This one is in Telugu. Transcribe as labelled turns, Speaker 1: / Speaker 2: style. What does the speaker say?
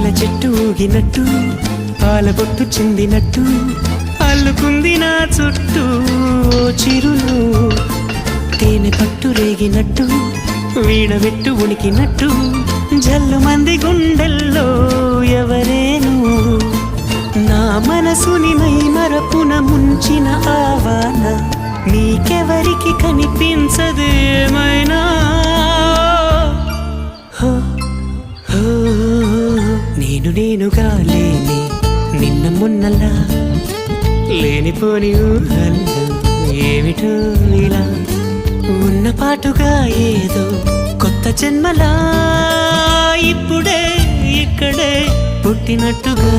Speaker 1: పూల చెట్టు ఊగినట్టు పాలబొట్టు చెందినట్టు అల్లుకుంది నా చుట్టూ చిరులు తేనె పట్టు రేగినట్టు వీడబెట్టు ఉనికినట్టు జల్లు మంది గుండెల్లో ఎవరేను నా మనసుని మై మరపున ముంచిన ఆవాన నీకెవరికి కనిపించదు ఏమైనా నేనుగా లేని నిన్న మొన్నలా లేనిపోని ఊహల్లో ఏమిటో ఇలా ఉన్న పాటుగా ఏదో కొత్త జన్మలా ఇప్పుడే ఇక్కడే పుట్టినట్టుగా